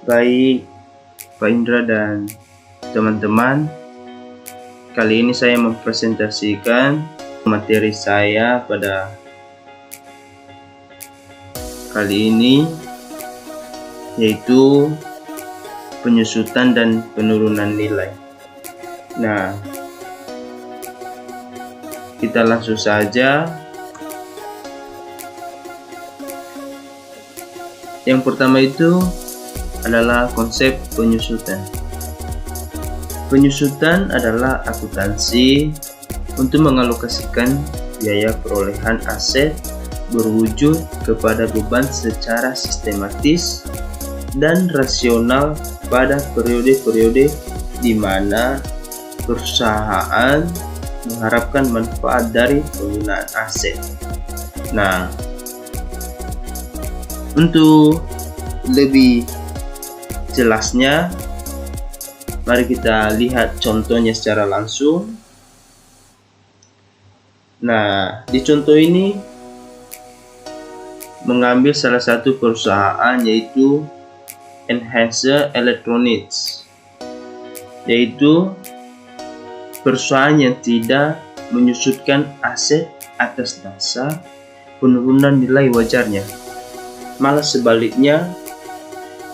Baik, Pak Indra dan teman-teman, kali ini saya mempresentasikan materi saya pada kali ini, yaitu penyusutan dan penurunan nilai. Nah, kita langsung saja. Yang pertama itu adalah konsep penyusutan. Penyusutan adalah akuntansi untuk mengalokasikan biaya perolehan aset berwujud kepada beban secara sistematis dan rasional pada periode-periode di mana perusahaan mengharapkan manfaat dari penggunaan aset. Nah, untuk lebih jelasnya, mari kita lihat contohnya secara langsung. Nah, di contoh ini mengambil salah satu perusahaan, yaitu Enhancer Electronics, yaitu perusahaan yang tidak menyusutkan aset atas dasar penurunan nilai wajarnya. Malah sebaliknya,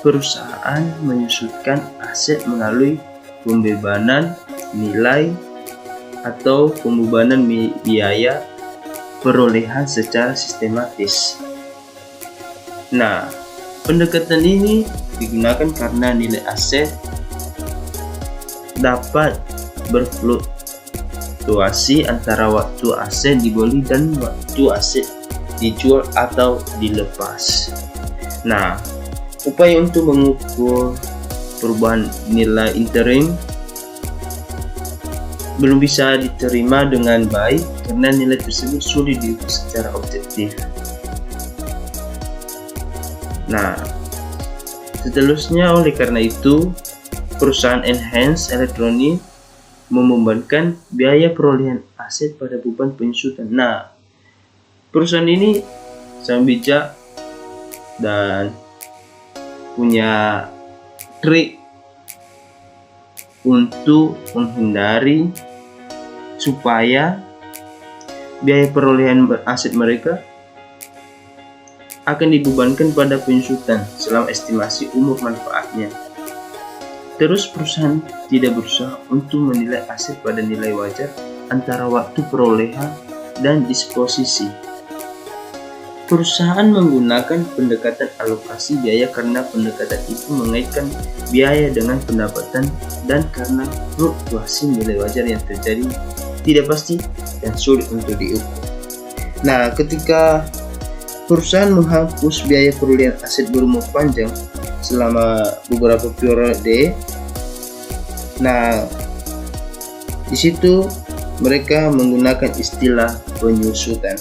perusahaan menyusutkan aset melalui pembebanan nilai atau pembebanan biaya perolehan secara sistematis. Nah, pendekatan ini digunakan karena nilai aset dapat berfluktuasi antara waktu aset dibeli dan waktu aset dijual atau dilepas. Nah, upaya untuk mengukur perubahan nilai interim belum bisa diterima dengan baik karena nilai tersebut sulit diukur secara objektif. Nah, seterusnya oleh karena itu, perusahaan Enhance Electronics membebankan biaya perolehan aset pada beban penyusutan. Nah, perusahaan ini sangat bijak dan punya trik untuk menghindari supaya biaya perolehan aset mereka akan dibebankan pada penyusutan selama estimasi umur manfaatnya. Terus perusahaan tidak berusaha untuk menilai aset pada nilai wajar antara waktu perolehan dan disposisi. Perusahaan menggunakan pendekatan alokasi biaya karena pendekatan itu mengaitkan biaya dengan pendapatan dan karena fluktuasi nilai wajar yang terjadi tidak pasti dan sulit untuk diukur. Nah, ketika perusahaan menghapus biaya perolehan aset berumur panjang selama beberapa periode, nah di situ mereka menggunakan istilah penyusutan.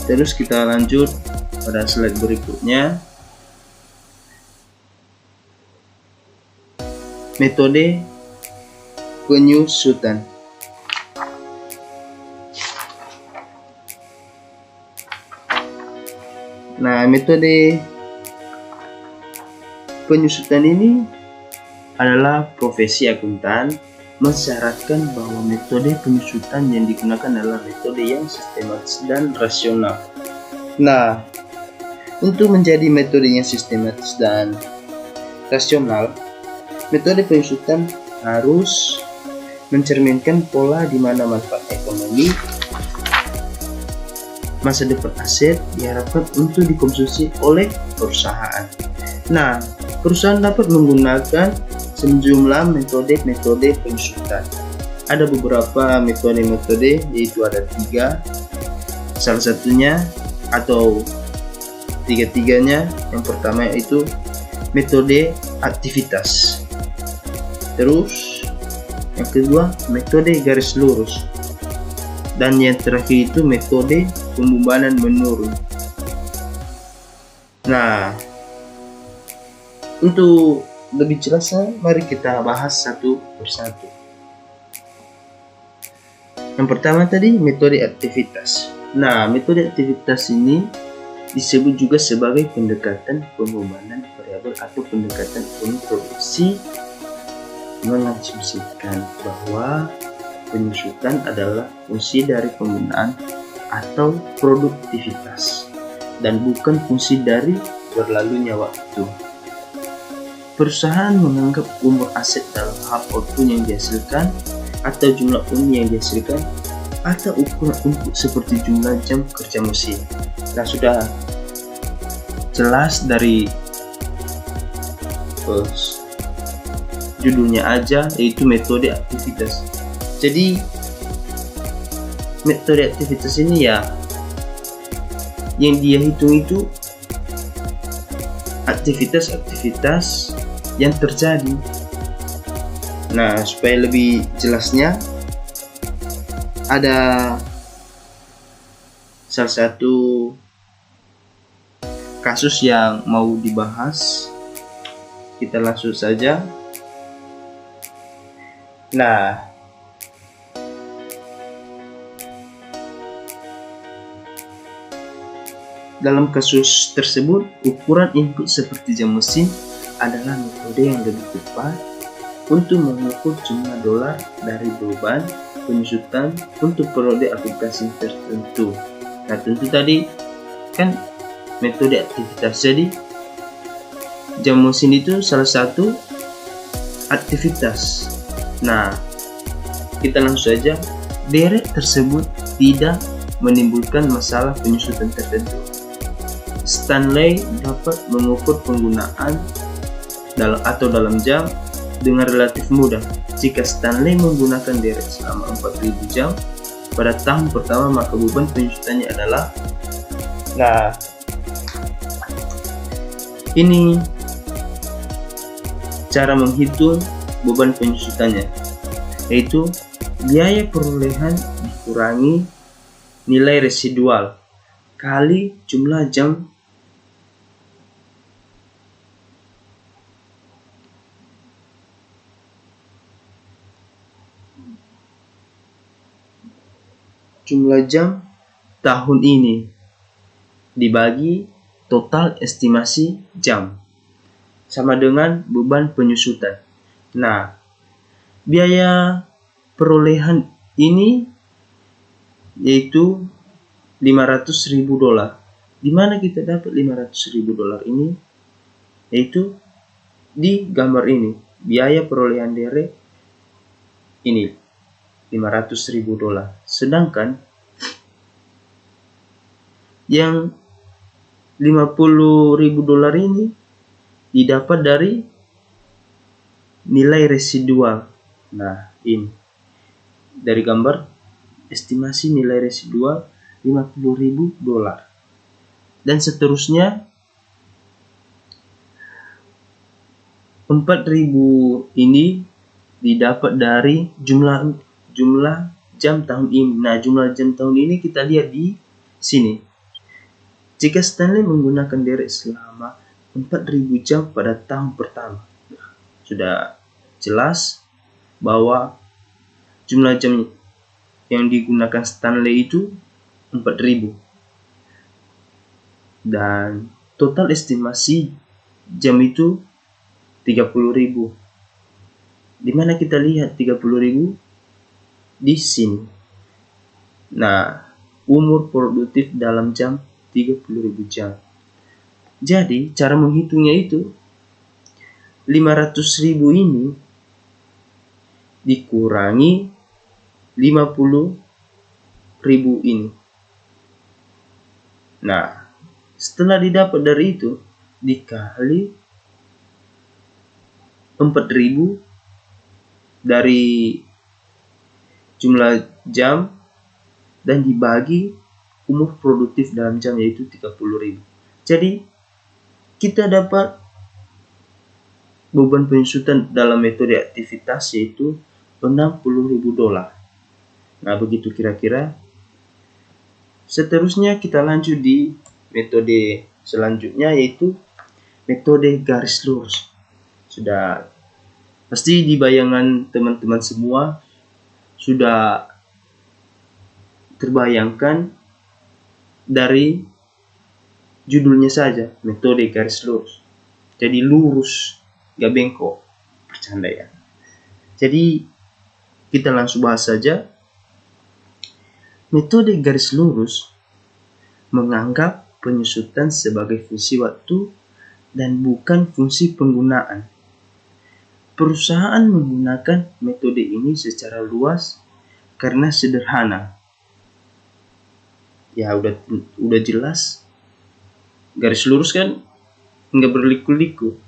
Terus kita lanjut pada slide berikutnya. Metode penyusutan. Nah, metode penyusutan ini adalah profesi akuntan mensyaratkan bahwa metode penyusutan yang digunakan adalah metode yang sistematis dan rasional. Nah, untuk menjadi metode yang sistematis dan rasional, metode penyusutan harus mencerminkan pola di mana manfaat ekonomi, masa depan aset diharapkan untuk dikonsumsi oleh perusahaan. Nah, perusahaan dapat menggunakan sejumlah metode penyusutan. Ada beberapa metode, yaitu ada 3. Salah satunya atau tiga-tiganya, yang pertama yaitu metode aktivitas. Terus yang kedua metode garis lurus, dan yang terakhir itu metode pembebanan menurun. Nah, untuk lebih jelasnya, mari kita bahas satu persatu. Yang pertama tadi metode aktivitas. Nah, metode aktivitas ini disebut juga sebagai pendekatan pembebanan variabel atau pendekatan produksi, mengasumsikan bahwa penyusutan adalah fungsi dari penggunaan atau produktivitas dan bukan fungsi dari berlalunya waktu. Perusahaan menganggap umur aset dalam hal output yang dihasilkan atau jumlah unit yang dihasilkan atau ukuran input seperti jumlah jam kerja mesin. Nah, sudah jelas dari judulnya aja, yaitu metode aktivitas. Jadi metode aktivitas ini ya yang dia hitung itu aktivitas-aktivitas yang terjadi. Nah, supaya lebih jelasnya, ada salah satu kasus yang mau dibahas. Kita langsung saja. Nah, dalam kasus tersebut, ukuran input seperti jam mesin adalah metode yang lebih tepat untuk mengukur jumlah dolar dari beban penyusutan untuk periode aplikasi tertentu. Nah, tentu tadi kan metode aktivitas. Jadi jam mesin itu salah satu aktivitas. Nah, kita langsung saja. Derek tersebut tidak menimbulkan masalah penyusutan tertentu. Stanley dapat mengukur penggunaan dalam jam dengan relatif mudah. Jika Stanley menggunakan derek selama 4000 jam pada tahun pertama, maka beban penyusutannya adalah, nah, ini cara menghitung beban penyusutannya, yaitu biaya perolehan dikurangi nilai residual kali jumlah jam tahun ini dibagi total estimasi jam sama dengan beban penyusutan. Nah, biaya perolehan ini yaitu $500.000. Di mana kita dapat $500.000 ini? Yaitu di gambar ini. Biaya perolehan derek ini $500.000. Sedangkan yang $50.000 ini didapat dari nilai residual. Nah, ini dari gambar estimasi nilai residual $50.000. Dan seterusnya 4.000 ini didapat dari jumlah jam tahun ini. Nah, jumlah jam tahun ini kita lihat di sini. Jika Stanley menggunakan derek selama 4.000 jam pada tahun pertama, sudah jelas bahwa jumlah jam yang digunakan Stanley itu 4.000. Dan total estimasi jam itu 30.000. Di mana kita lihat 30.000 di sini. Nah, umur produktif dalam jam 30.000 jam. Jadi cara menghitungnya itu 500.000 ini dikurangi 50.000 ini. Nah, setelah didapat dari itu dikali 4.000 dari jumlah jam dan dibagi umur produktif dalam jam, yaitu 30.000. Jadi kita dapat beban penyusutan dalam metode aktivitas yaitu $60.000. Nah, begitu kira-kira. Seterusnya kita lanjut di metode selanjutnya, yaitu metode garis lurus. Sudah pasti di bayangan teman-teman semua sudah terbayangkan dari judulnya saja, metode garis lurus. Jadi lurus, gak bengkok. Bercanda ya. Jadi kita langsung bahas saja. Metode garis lurus menganggap penyusutan sebagai fungsi waktu dan bukan fungsi penggunaan. Perusahaan menggunakan metode ini secara luas karena sederhana. Ya udah jelas. Garis lurus kan nggak berliku-liku,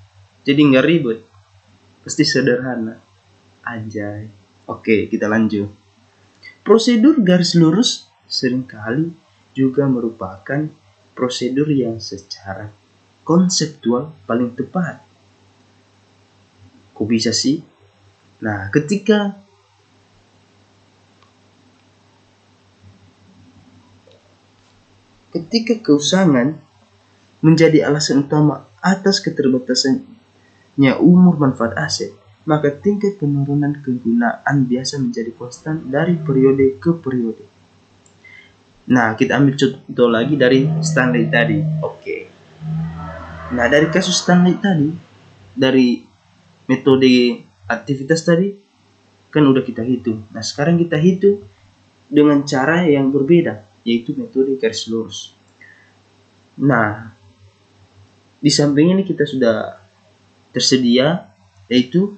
jadi nggak ribet, pasti sederhana. Anjay. Oke, kita lanjut. Prosedur garis lurus seringkali juga merupakan prosedur yang secara konseptual paling tepat. Kok bisa sih? Nah, ketika keusangan menjadi alasan utama atas keterbatasannya umur manfaat aset, maka tingkat penurunan kegunaan biasa menjadi konstan dari periode ke periode. Nah, kita ambil contoh lagi dari Stanley tadi. Oke. Nah, dari kasus Stanley tadi, dari metode aktivitas tadi, kan udah kita hitung. Nah, sekarang kita hitung dengan cara yang berbeda, yaitu metode garis lurus. Nah, di samping ini kita sudah tersedia, yaitu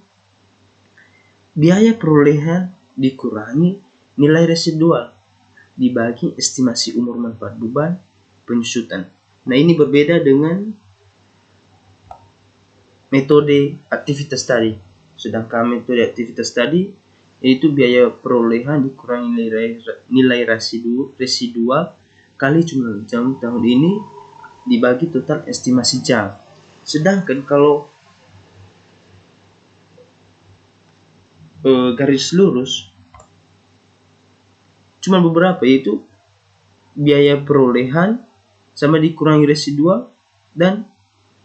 biaya perolehan dikurangi nilai residual dibagi estimasi umur manfaat beban penyusutan. Nah, ini berbeda dengan metode aktivitas tadi. Sedangkan metode aktivitas tadi yaitu biaya perolehan dikurangi nilai residual kali jumlah jam tahun ini dibagi total estimasi jam. Sedangkan kalau garis lurus cuma beberapa, yaitu biaya perolehan sama dikurangi residual dan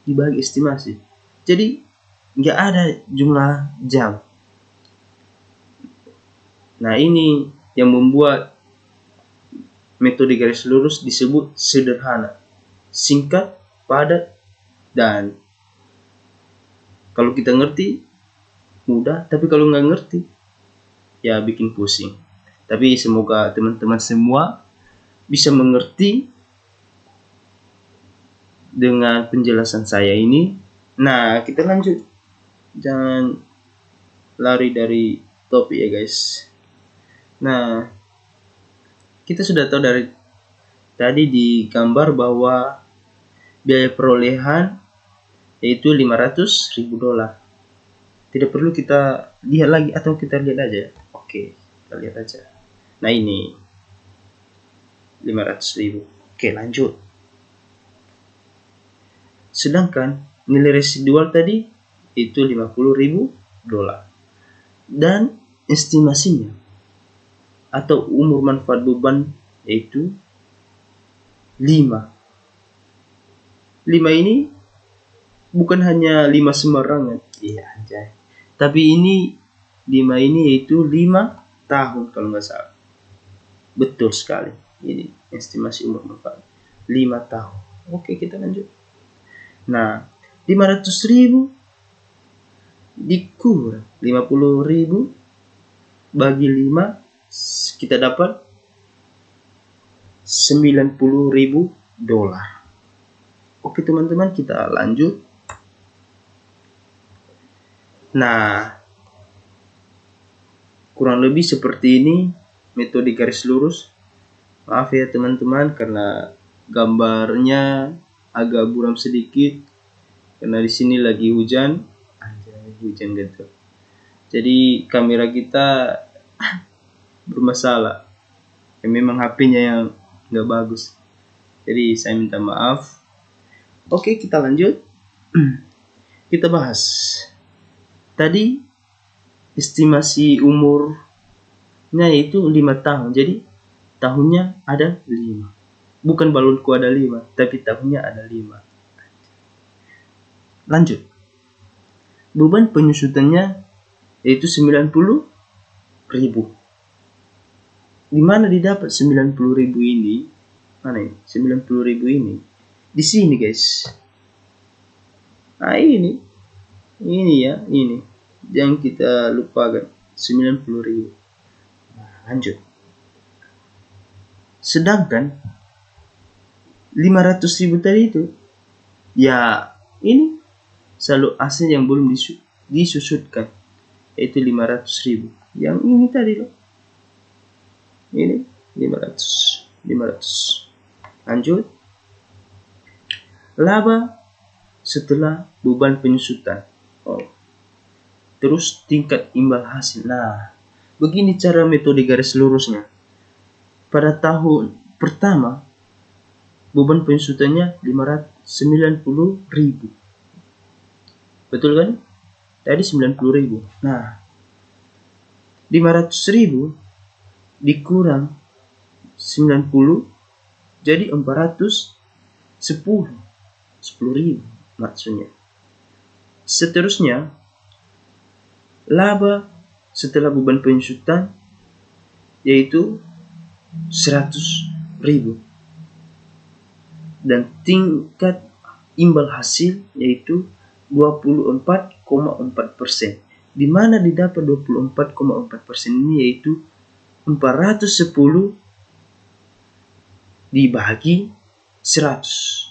dibagi estimasi. Jadi nggak ada jumlah jam. Nah, ini yang membuat metode garis lurus disebut sederhana, singkat, padat, dan kalau kita ngerti mudah, tapi kalau nggak ngerti ya bikin pusing. Tapi semoga teman-teman semua bisa mengerti dengan penjelasan saya ini. Nah, kita lanjut, jangan lari dari topik ya guys. Nah, kita sudah tahu dari tadi di gambar bahwa biaya perolehan yaitu $500.000. Tidak perlu kita lihat lagi, atau kita lihat aja. Oke, kita lihat aja. Nah, ini 500.000. Oke, lanjut. Sedangkan nilai residual tadi itu $50.000 dan estimasinya atau umur manfaat beban yaitu 5. 5 ini bukan hanya 5 sembarangan. Iya, anjay. Tapi ini 5 ini yaitu 5 tahun kalau nggak salah. Betul sekali. Ini estimasi umur manfaat 5 tahun. Oke, kita lanjut. Nah, 500.000 dikurang 50.000 bagi 5, kita dapat $90.000. Oke teman-teman, kita lanjut. Nah, kurang lebih seperti ini metode garis lurus. Maaf ya teman-teman karena gambarnya agak buram sedikit karena di sini lagi hujan. Anjay, hujan gitu. Jadi kamera kita bermasalah. Ya, memang HP-nya yang nggak bagus. Jadi saya minta maaf. Oke, kita lanjut. Kita bahas. Tadi estimasi umurnya itu 5 tahun. Jadi tahunnya ada 5. Bukan balonku ada 5, tapi tahunnya ada 5. Lanjut. Beban penyusutannya yaitu 90.000. di mana didapat 90.000 ini? Mana ini? 90.000 ini. Di sini, guys. Nah, ini ya, ini. Jangan kita lupakan 90.000. Nah, lanjut. Sedangkan 500.000 tadi itu, ya ini saldo aset yang belum disusutkan, yaitu 500.000. Yang ini tadi loh. Ini 500. Lanjut. Laba setelah beban penyusutan. Terus tingkat imbal hasil. Nah, begini cara metode garis lurusnya. Pada tahun pertama beban penyusutannya 590.000. Betul kan? Tadi 90.000. Nah, 500.000 dikurang 90 jadi 410. 10.000 maksudnya. Seterusnya, laba setelah beban penyusutan yaitu 100.000 dan tingkat imbal hasil yaitu 24,4%. Di mana didapat 24,4% ini, yaitu 410 dibagi 100.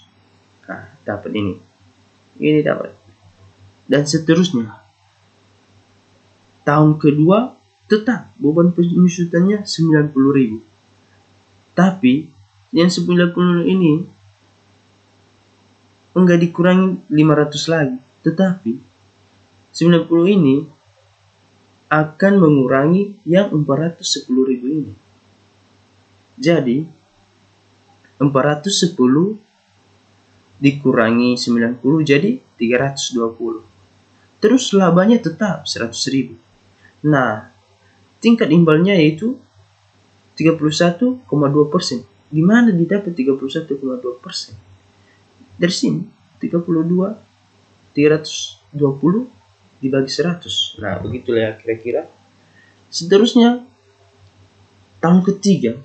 Nah, dapat ini. Ini dapat. Dan seterusnya. Tahun kedua tetap beban penyusutannya 90.000. Tapi yang 90 ini enggak dikurangi 500 lagi, tetapi 90 ini akan mengurangi yang 410.000 ini. Jadi 410 dikurangi 90 jadi 320. Terus labanya tetap 100.000. Nah, tingkat imbalnya yaitu 31,2%. Gimana didapat 31,2%? Dari sini 320 dibagi 100. Nah, begitulah ya kira-kira. Seterusnya tahun ketiga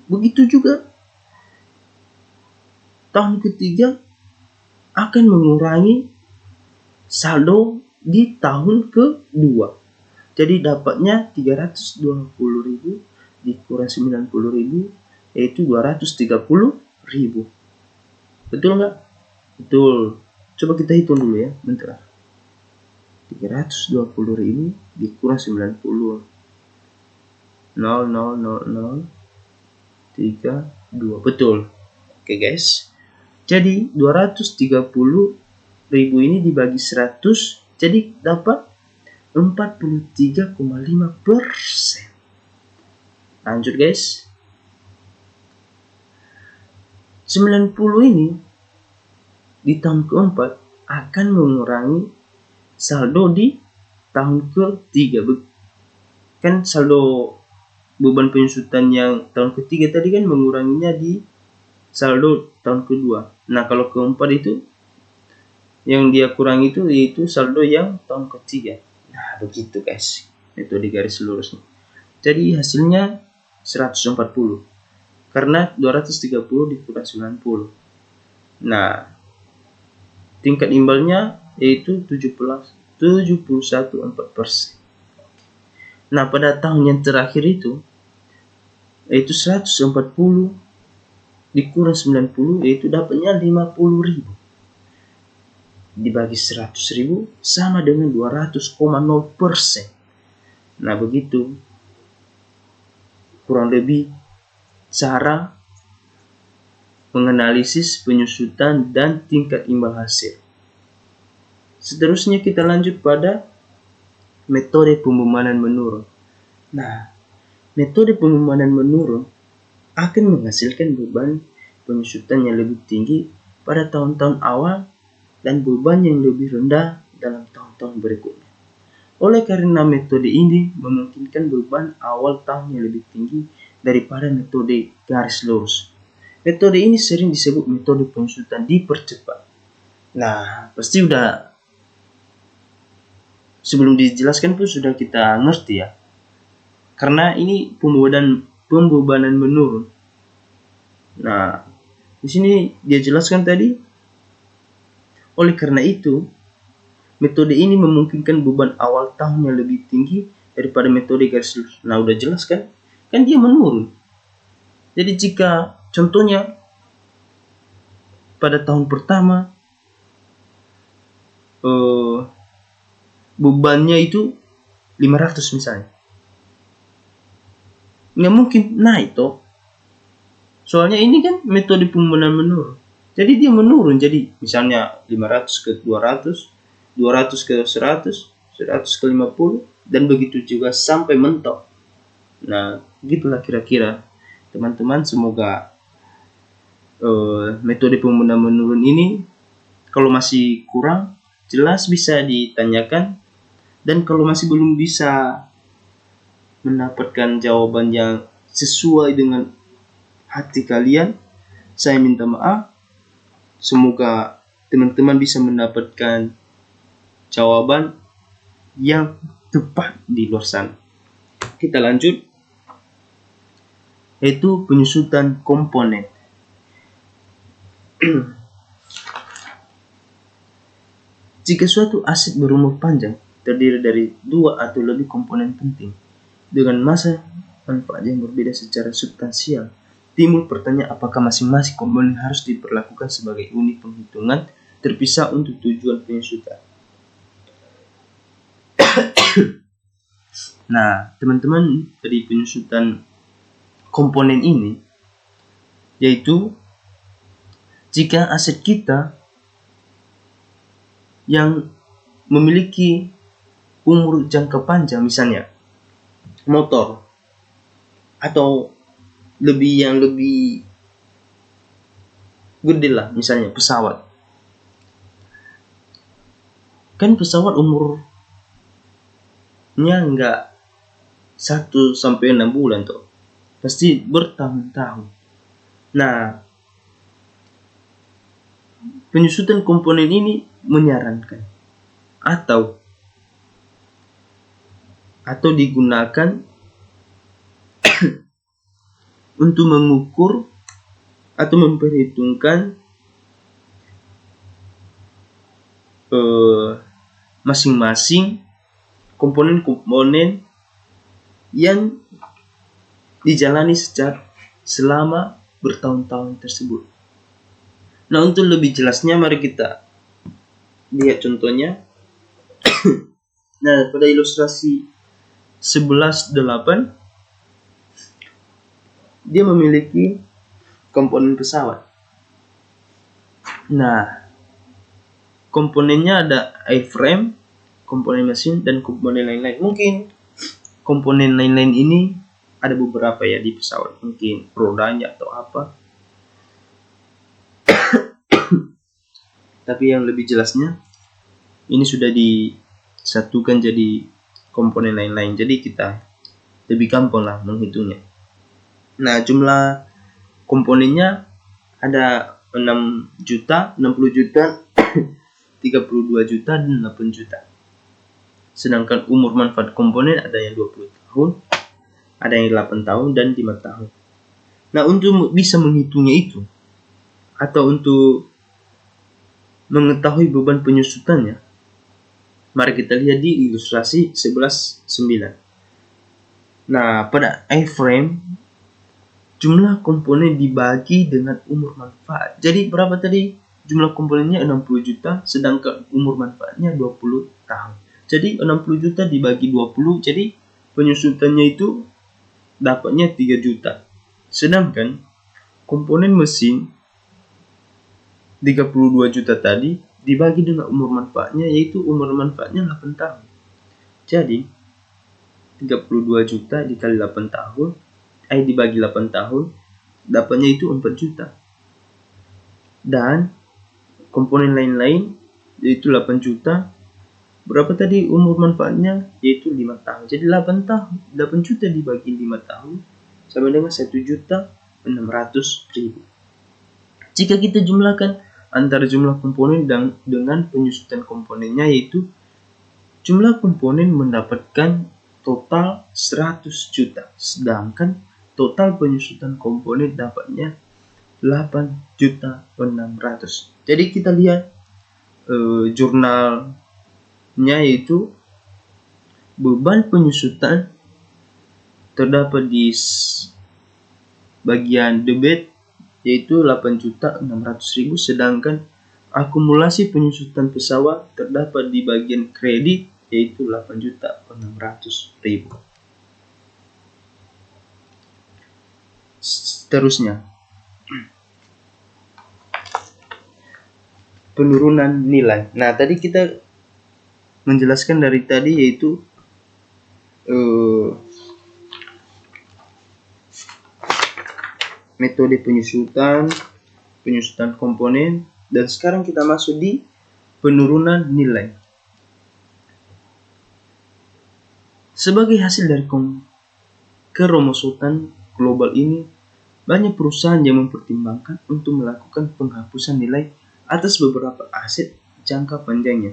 begitu juga. Tahun ketiga akan mengurangi saldo di tahun kedua. Jadi dapatnya 320.000 dikurang 90.000 yaitu 230.000. Betul nggak? Betul. Coba kita hitung dulu ya, bentar. 320.000 dikurang 90. 0,000032. Betul. Oke guys. Jadi 230.000 ini dibagi 100 jadi dapat 43,5%. Lanjut guys. 90 ini di tahun keempat akan mengurangi saldo di tahun ketiga. Kan saldo beban penyusutan yang tahun ketiga tadi kan menguranginya di saldo tahun kedua. Nah, kalau keempat itu yang dia kurang itu yaitu saldo yang tahun ketiga. Nah, begitu guys metode garis lurusnya. Jadi hasilnya 140 karena 230 dikurang 90. Nah, tingkat imbalnya yaitu 71,4%. Nah, pada tahun yang terakhir itu yaitu 140 dikurang 90 yaitu dapatnya 50.000 dibagi 100.000 sama dengan 200,0%. Nah, begitu kurang lebih cara menganalisis penyusutan dan tingkat imbal hasil. Seterusnya kita lanjut pada metode pembebanan menurun. Nah, metode pembebanan menurun akan menghasilkan beban penyusutan yang lebih tinggi pada tahun-tahun awal dan beban yang lebih rendah dalam tahun-tahun berikutnya. Oleh karena metode ini memungkinkan beban awal tahun yang lebih tinggi daripada metode garis lurus. Metode ini sering disebut metode penyusutan dipercepat. Nah, pasti udah sebelum dijelaskan pun sudah kita ngerti ya. Karena ini pembebanan menurun. Nah, di sini dia jelaskan tadi, oleh karena itu, metode ini memungkinkan beban awal tahun yang lebih tinggi daripada metode garis lurus. Nah, udah jelas kan? Kan dia menurun. Jadi jika contohnya pada tahun pertama bebannya itu 500 misalnya, nggak mungkin naik toh. Soalnya ini kan metode pembebanan menurun. Jadi dia menurun. Jadi misalnya 500 ke 200, 200 ke 100, 100 ke 50, dan begitu juga sampai mentok. Nah, gitulah kira-kira. Teman-teman, semoga metode pembebanan menurun ini kalau masih kurang jelas bisa ditanyakan, dan kalau masih belum bisa mendapatkan jawaban yang sesuai dengan hati kalian, saya minta maaf. Semoga teman-teman bisa mendapatkan jawaban yang tepat di luar sana. Kita lanjut, yaitu penyusutan komponen. Jika suatu aset berumur panjang terdiri dari 2 atau lebih komponen penting dengan masa manfaat yang berbeda secara substansial, timbul pertanyaan apakah masing-masing komponen harus diperlakukan sebagai unit penghitungan terpisah untuk tujuan penyusutan. Nah, teman-teman, dari penyusutan komponen ini, yaitu jika aset kita yang memiliki umur jangka panjang, misalnya motor, atau lebih gede lah, misalnya pesawat. Kan pesawat umurnya nggak 1 sampai 6 bulan toh, pasti bertahun-tahun. Nah, penyusutan komponen ini menyarankan atau digunakan untuk mengukur atau memperhitungkan masing-masing komponen-komponen yang dijalani selama bertahun-tahun tersebut. Nah, untuk lebih jelasnya mari kita lihat contohnya. Nah, pada ilustrasi 11.8 dia memiliki komponen pesawat. Nah, komponennya ada iframe, komponen mesin, dan komponen lain-lain. Mungkin komponen lain-lain ini ada beberapa ya di pesawat, mungkin rodanya atau apa. Tapi yang lebih jelasnya ini sudah disatukan jadi komponen lain-lain, jadi kita lebih gampang lah menghitungnya. Nah, jumlah komponennya ada 6 juta, 60 juta, 32 juta, dan 8 juta. Sedangkan umur manfaat komponen ada yang 20 tahun, ada yang 8 tahun, dan 5 tahun. Nah, untuk bisa menghitungnya itu, atau untuk mengetahui beban penyusutannya, mari kita lihat di ilustrasi 11.9. Nah, pada iframe, jumlah komponen dibagi dengan umur manfaat. Jadi berapa tadi? Jumlah komponennya 60 juta, sedangkan umur manfaatnya 20 tahun. Jadi 60 juta dibagi 20, jadi penyusutannya itu dapatnya 3 juta. Sedangkan komponen mesin 32 juta tadi dibagi dengan umur manfaatnya, yaitu umur manfaatnya 8 tahun. Jadi 32 juta dikali 8 tahun, dibagi 8 tahun, dapatnya itu 4 juta. Dan komponen lain-lain yaitu 8 juta. Berapa tadi umur manfaatnya? Yaitu 5 tahun. Jadi 8 juta dibagi 5 tahun sama dengan 1.600.000. Jika kita jumlahkan antara jumlah komponen dan dengan penyusutan komponennya, yaitu jumlah komponen mendapatkan total 100 juta, sedangkan total penyusutan komponen dapatnya 8.600.000. Jadi kita lihat jurnalnya, yaitu beban penyusutan terdapat di bagian debit yaitu 8.600.000, sedangkan akumulasi penyusutan pesawat terdapat di bagian kredit yaitu 8.600.000. Seterusnya, penurunan nilai. Nah, tadi kita menjelaskan dari tadi yaitu metode penyusutan komponen, dan sekarang kita masuk di penurunan nilai. Sebagai hasil dari kerumusan global ini, banyak perusahaan yang mempertimbangkan untuk melakukan penghapusan nilai atas beberapa aset jangka panjangnya.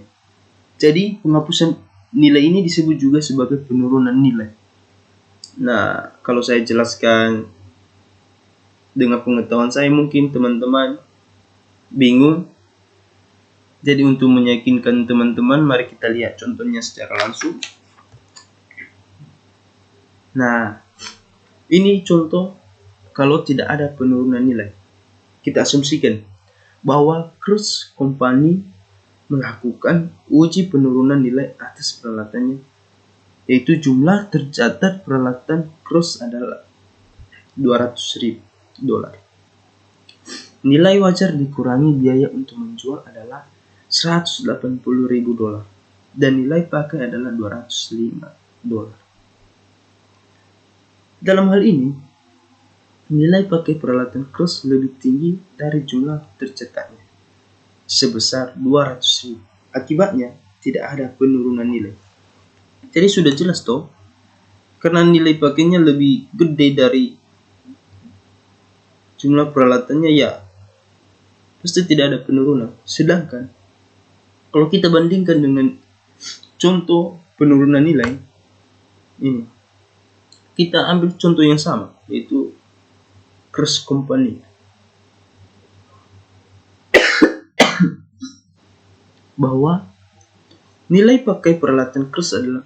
Jadi penghapusan nilai ini disebut juga sebagai penurunan nilai. Nah, kalau saya jelaskan dengan pengetahuan saya, mungkin teman-teman bingung. Jadi untuk meyakinkan teman-teman, mari kita lihat contohnya secara langsung. Nah, ini contoh kalau tidak ada penurunan nilai. Kita asumsikan bahwa Cruise Company melakukan uji penurunan nilai atas peralatannya, yaitu jumlah tercatat peralatan Cruise adalah $200.000. Nilai wajar dikurangi biaya untuk menjual adalah $180.000 dan nilai pakai adalah $205. Dalam hal ini, nilai pakai peralatan Cruise lebih tinggi dari jumlah tercatatnya, sebesar $200.000. Akibatnya, tidak ada penurunan nilai. Jadi sudah jelas toh, karena nilai pakainya lebih gede dari jumlah peralatannya, ya pasti tidak ada penurunan. Sedangkan kalau kita bandingkan dengan contoh penurunan nilai ini, kita ambil contoh yang sama, yaitu Cruise Company. Bahwa nilai pakai peralatan Cruise adalah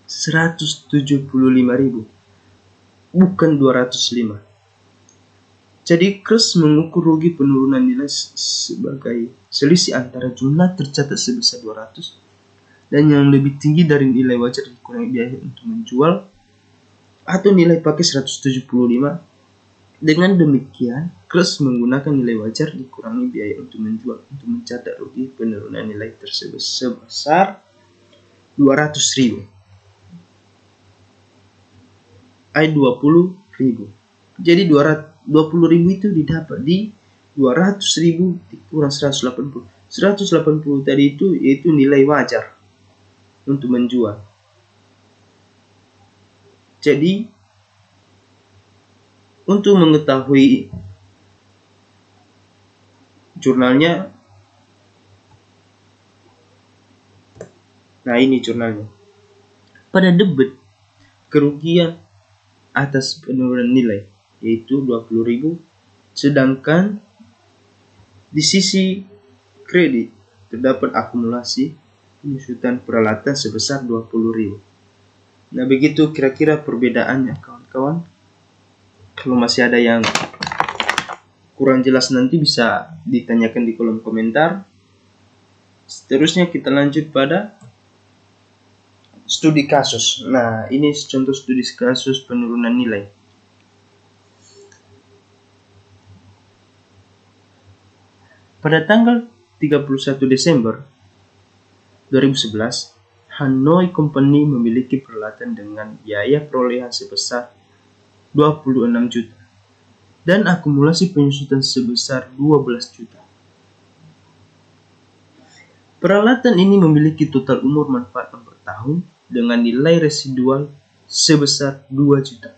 $175.000, bukan $205. Jadi Cruise mengukur rugi penurunan nilai sebagai selisih antara jumlah tercatat sebesar 200 dan yang lebih tinggi dari nilai wajar dikurangi biaya untuk menjual, atau nilai pakai 175. Dengan demikian, Cruise menggunakan nilai wajar dikurangi biaya untuk menjual untuk mencatat rugi penurunan nilai tersebut sebesar $200.000. $20.000. Jadi $20.000 itu didapat di 200.000 dikurang 180. 180 tadi itu yaitu nilai wajar untuk menjual. Jadi untuk mengetahui jurnalnya, nah ini jurnalnya. Pada debit, kerugian atas penurunan nilai yaitu 20.000, sedangkan di sisi kredit terdapat akumulasi penyusutan peralatan sebesar 20.000. Nah, begitu kira-kira perbedaannya, kawan-kawan. Kalau masih ada yang kurang jelas nanti bisa ditanyakan di kolom komentar. Seterusnya kita lanjut pada studi kasus. Nah, ini contoh studi kasus penurunan nilai. Pada tanggal 31 Desember 2011, Hanoi Company memiliki peralatan dengan biaya perolehan sebesar 26 juta dan akumulasi penyusutan sebesar 12 juta. Peralatan ini memiliki total umur manfaat 4 tahun dengan nilai residual sebesar 2 juta.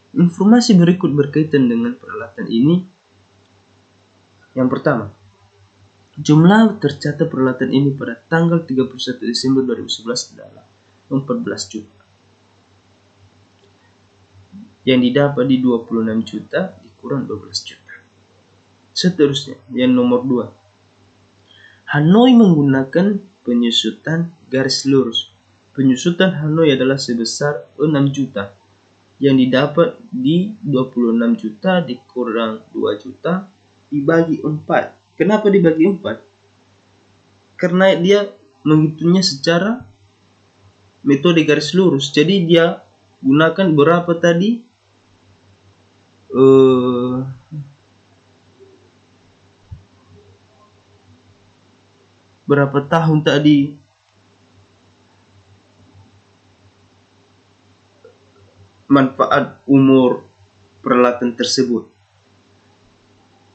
Informasi berikut berkaitan dengan peralatan ini. Yang pertama, jumlah tercatat peralatan ini pada tanggal 31 Desember 2011 adalah 14 juta. Yang didapat di 26 juta dikurang 12 juta. Seterusnya, yang nomor 2. Hanoi menggunakan penyusutan garis lurus. Penyusutan Hanoi adalah sebesar 6 juta. Yang didapat di 26 juta dikurang 2 juta dibagi 4. Kenapa dibagi 4? Karena dia menghitungnya secara metode garis lurus. Jadi dia gunakan berapa tadi? Berapa tahun tadi? Manfaat umur peralatan tersebut.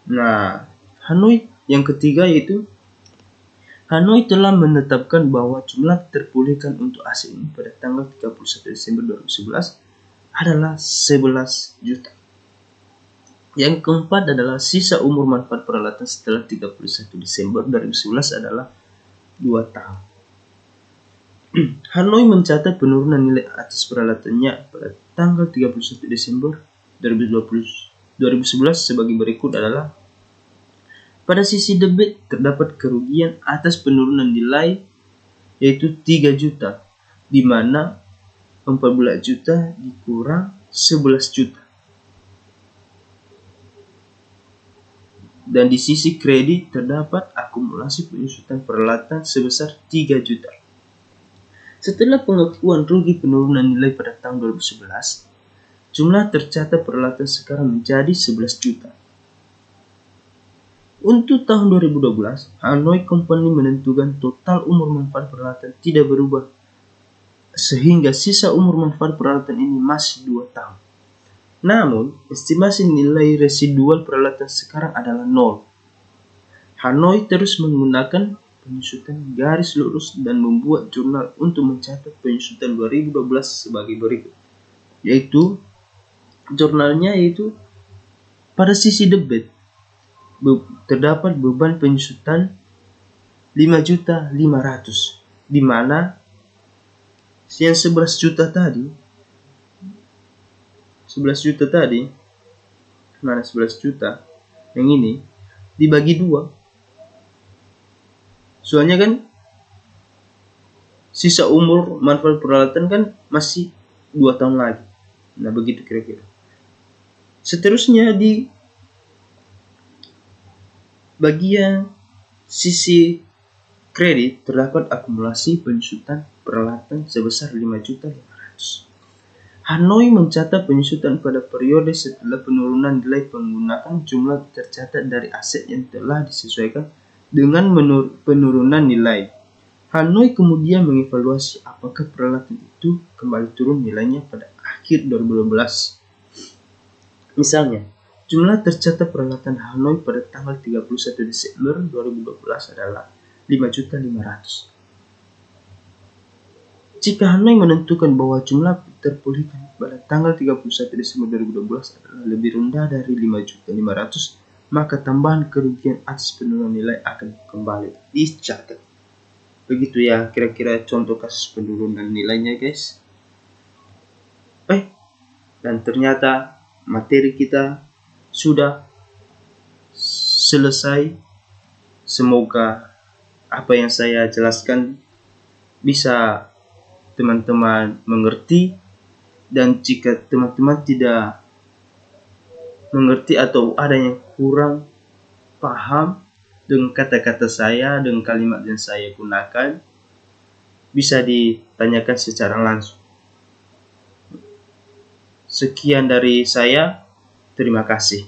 Nah, Hanoi yang ketiga yaitu Hanoi telah menetapkan bahwa jumlah terpulihkan untuk AC ini pada tanggal 31 Desember 2011 adalah 11 juta. Yang keempat adalah sisa umur manfaat peralatan setelah 31 Desember 2011 adalah 2 tahun. Hanoi mencatat penurunan nilai atas peralatannya pada tanggal 31 Desember 2011 sebagai berikut adalah: pada sisi debit terdapat kerugian atas penurunan nilai yaitu 3 juta, di mana 14 juta dikurang 11 juta. Dan di sisi kredit terdapat akumulasi penyusutan peralatan sebesar 3 juta. Setelah pengakuan rugi penurunan nilai pada tahun 2011, jumlah tercatat peralatan sekarang menjadi 11 juta. Untuk tahun 2012, Hanoi Company menentukan total umur manfaat peralatan tidak berubah, sehingga sisa umur manfaat peralatan ini masih 2 tahun. Namun, estimasi nilai residual peralatan sekarang adalah 0. Hanoi terus menggunakan penyusutan garis lurus dan membuat jurnal untuk mencatat penyusutan 2012 sebagai berikut. Yaitu, jurnalnya yaitu pada sisi debit terdapat beban penyusutan 5.500.000, di mana yang 11 juta tadi mana 11 juta yang ini dibagi 2. Soalnya kan sisa umur manfaat peralatan kan masih 2 tahun lagi. Nah, begitu kira-kira. Seterusnya di bagian sisi kredit terdapat akumulasi penyusutan peralatan sebesar 5.500.000. Hanoi mencatat penyusutan pada periode setelah penurunan nilai penggunaan jumlah tercatat dari aset yang telah disesuaikan dengan penurunan nilai. Hanoi kemudian mengevaluasi apakah peralatan itu kembali turun nilainya pada akhir 2012. Misalnya, jumlah tercatat peralatan Hanoi pada tanggal 31 Desember 2012 adalah 5.500.000. Jika Hanoi menentukan bahwa jumlah terpulihkan pada tanggal 31 Desember 2012 adalah lebih rendah dari 5.500.000, maka tambahan kerugian atas penurunan nilai akan kembali dicatat. Begitu ya kira-kira contoh kasus penurunan nilainya, guys. Dan ternyata materi kita sudah selesai. Semoga apa yang saya jelaskan bisa teman-teman mengerti, dan jika teman-teman tidak mengerti atau ada yang kurang paham dengan kata-kata saya, dengan kalimat yang saya gunakan, bisa ditanyakan secara langsung. Sekian dari saya, terima kasih.